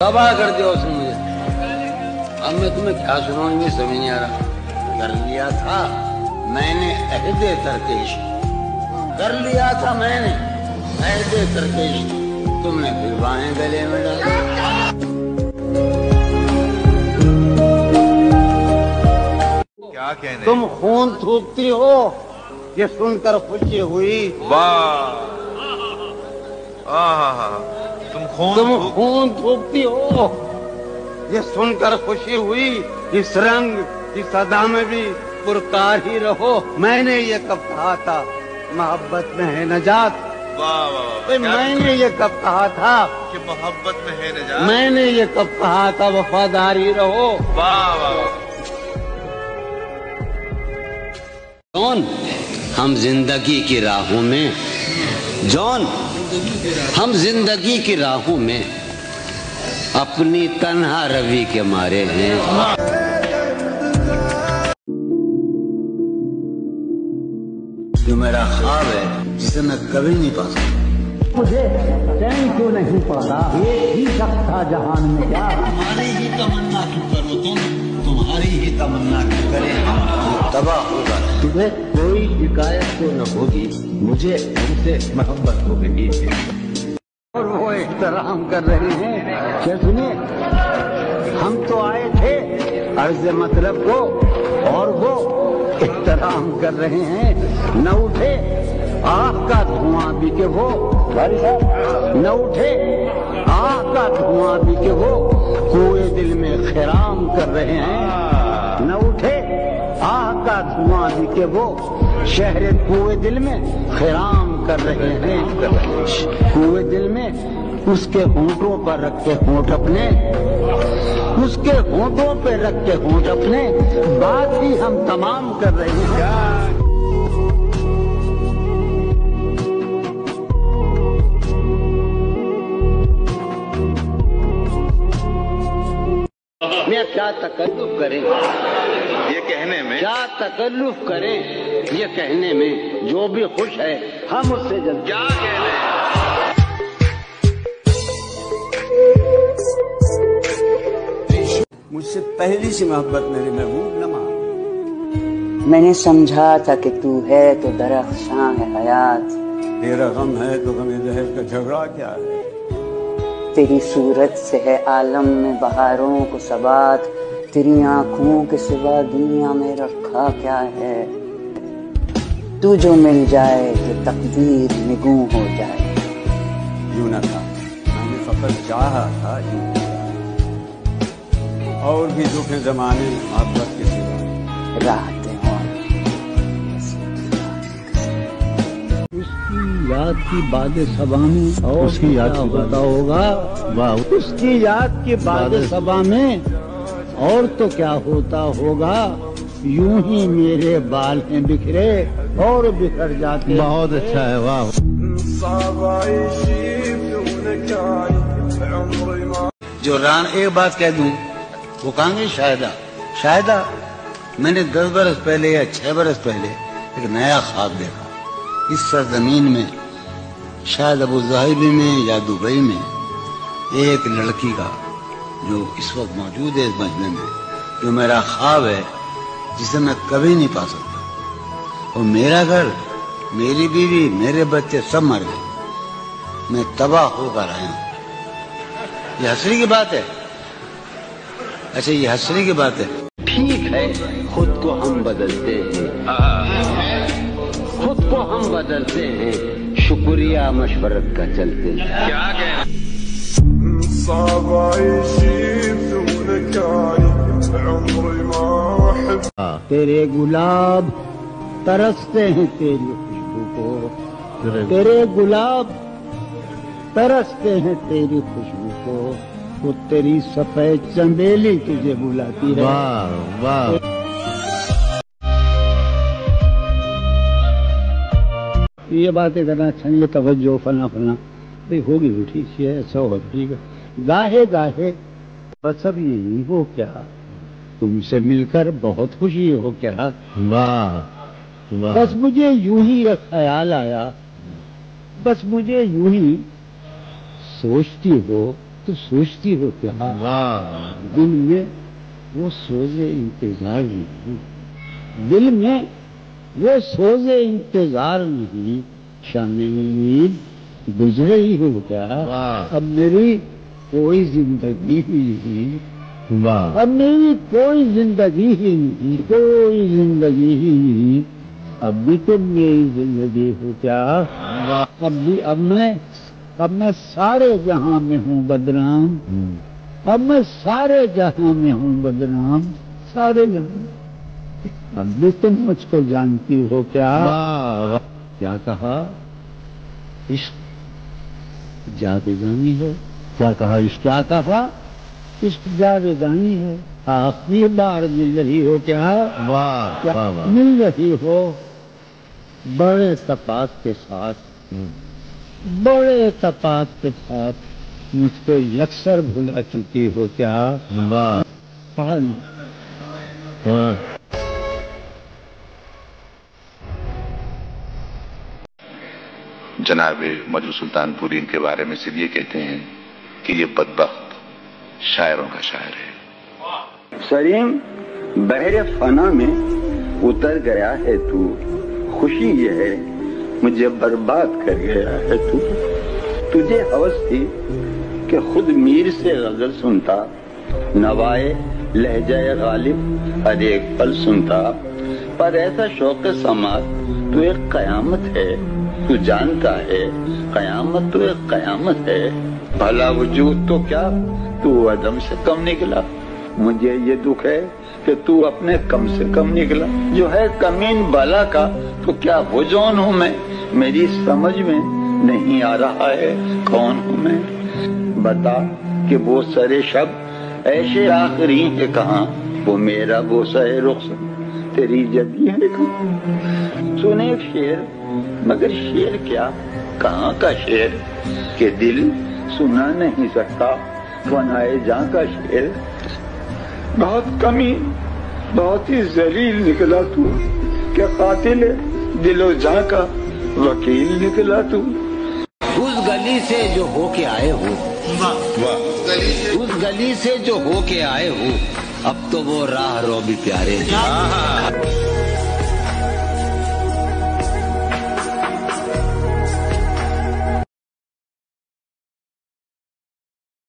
तबाह कर दिया उसने मुझे। अब मैं तुम्हें क्या सुनाऊं, ये समझ नहीं आ रहा। कर लिया था मैंने अहदे तरकेश, कर लिया था मैंने अहदे तरकेश, तुमने फिर बाहें गले में डाली। क्या कहने? तुम खून थूकती हो, ये सुनकर खुशी हुई। वाह, तुम खून थूकती हो, ये सुनकर खुशी हुई। इस रंग इस अदा में भी पुरकार ही रहो। मैंने ये कब कहा था मोहब्बत में है नजात। वाह वाह, मैंने ये कब कहा था कि मोहब्बत में है नजात। मैंने ये कब कहा था वफादारी रहो। वाह वाह। जॉन, हम जिंदगी की राहों में, जॉन हम जिंदगी की राहों में अपनी तन्हा रवि के मारे हैं। जो मेरा ख्वाब है जिसे मैं कभी नहीं पा सकता। मुझे चैन क्यों नहीं पड़ा, एक ही शख्स था जहान में क्या। तुम्हारी ही तमन्ना क्यों करो तुम्हारी ही तमन्ना क्यों करे हम, तबाह होगा। तुझे कोई शिकायत तो न होगी, मुझे उनसे मोहब्बत हो गई। और वो एहतराम कर रहे हैं। क्या सुनिए, हम तो आए थे अर्ज़ मतलब को, और वो एहतराम कर रहे हैं। न उठे आग का धुआं भी के वो, न उठे आग का धुआं भी के वो कुएं दिल में खिराम कर रहे हैं। न उठे आग का धुआं भी के वो शहर कुएं दिल में खिराम कर रहे हैं। कुएं दिल में उसके होंठों पर रख के होंठ अपने, उसके होंठों पे रख के होंठ अपने, बात ही हम तमाम कर रहे हैं। मैं क्या तकल्लुफ करें ये कहने में, क्या तकल्लुफ करें ये कहने में, जो भी खुश है हम उससे जल्द। क्या कहने? मुझसे पहली सी मोहब्बत मेरी महबूब न मान। मैंने समझा था कि तू है तो दरख्शां है हयात, तेरा गम है तो गम जहर का झगड़ा क्या है। तेरी सूरत से है आलम में बहारों को सबात, तेरी आंखों के सिवा दुनिया में रखा क्या है। तू जो मिल जाए तो तकदीर निगूं हो जाए। यूं न था, मैंने फकत चाहा था यूं। और भी दुख जमाने मोहब्बत के सिवा राहते हों। उसकी याद की बादे सबा में, और उसकी याद होता होगा। वाह, उसकी याद की बादे सबा में और तो क्या होता होगा। यूं ही मेरे बाल हैं बिखरे और बिखर जाते। बहुत अच्छा है, वाह। जो रान, एक बात कह दूं, वो कहेंगे शायदा मैंने 10 बरस पहले या 6 बरस पहले एक नया ख्वाब देखा। इस सरजमीन में, शायद अबू ज़ाहिबी में या दुबई में, एक लड़की का जो इस वक्त मौजूद है इस मजमे में, जो मेरा ख्वाब है जिसे मैं कभी नहीं पा सकता। और मेरा घर, मेरी बीवी, मेरे बच्चे सब मर गए। मैं तबाह होकर आया हूं। ये हंसने की बात है? अच्छा, ये हंसने की बात है। ठीक है, खुद को हम बदलते हैं, खुद को हम बदलते हैं, शुक्रिया मशवरत का चलते हैं। क्या कहने? صعب عيشي بدونك عايش عمري ما أحب। तेरे गुलाब तरसते हैं तेरी खुशबू को, तेरे गुलाब तरसते हैं तेरी खुशबू को, वो तेरी सफेद चंबेली तुझे बुलाती है। वाह वाह। ये बातें करना अच्छा नहीं, तवज्जो फला फला भाई होगी भी ठीक है, अच्छा होगा ठीक है। गाहे गाहे बस अब यही हो क्या, तुमसे मिलकर बहुत खुशी हो क्या। वाह, बस मुझे यूं ही एक ख्याल आया, बस मुझे यूं ही सोचती हो تو سوچتی ہو کیا؟ دل میں وہ سوزے انتظار نہیں، دل میں وہ سوزے انتظار نہیں، شام امید بجھ رہی ہو کیا؟ اب میری کوئی زندگی ہی نہیں، اب میری کوئی زندگی ہی نہیں، کوئی زندگی ہی نہیں، اب بھی تم میری زندگی ہو کیا؟ اب میں سارے جہاں میں ہوں بدنام، اب میں سارے جہاں میں ہوں بدنام، سارے جہاں، اب بھی تم مجھ کو جانتی ہو کیا؟ کیا کہا؟ عشق جاویدانی ہے، کیا کہا؟ عشق کیا کہا؟ عشق جاویدانی ہے، آخری بار مل رہی ہو کیا؟ کیا مل رہی ہو؟ بڑے تپاک کے ساتھ، بڑے تپاک کے ساتھ مجھ کو یکسر بھلا چکی ہو کیا؟ جناب مجو سلطان پوری ان کے بارے میں صرف یہ کہتے ہیں کہ یہ بدبخت شاعروں کا شاعر ہے۔ سریم بحر فنا میں اتر گیا ہے تو، خوشی یہ ہے مجھے برباد کر گیا ہے تو۔ تجھے ہوس تھی کہ خود میر سے غزل سنتا، نوائے لہجہ غالب ہر ایک پل سنتا، پر ایسا شوق سماعت تو ایک قیامت ہے، تو جانتا ہے قیامت تو ایک قیامت ہے۔ بھلا وجود تو کیا تو عدم سے کم نکلا، مجھے یہ دکھ ہے کہ تو اپنے کم سے کم نکلا۔ جو ہے کمین بالا کا تو کیا وہ جون ہوں میں، میری سمجھ میں نہیں آ رہا ہے کون ہوں میں۔ بتا کہ وہ سرے شب ایشے آخری ہے کہاں، وہ میرا بوسہ رخصت تیری جبی ہے کہاں۔ سنے ایک شعر مگر شعر کیا، کہاں کا شعر کہ دل سنا نہیں سکتا، فنائے جاں کا شعر۔ بہت کمی بہت ہی ذلیل نکلا تو، کہ قاتل دل و جاں کا وکیل نکلا تو۔ اس گلی سے جو ہو کے آئے ہو، اس گلی سے جو ہو کے آئے ہو، اب تو وہ راہ رو بھی پیارے ہیں۔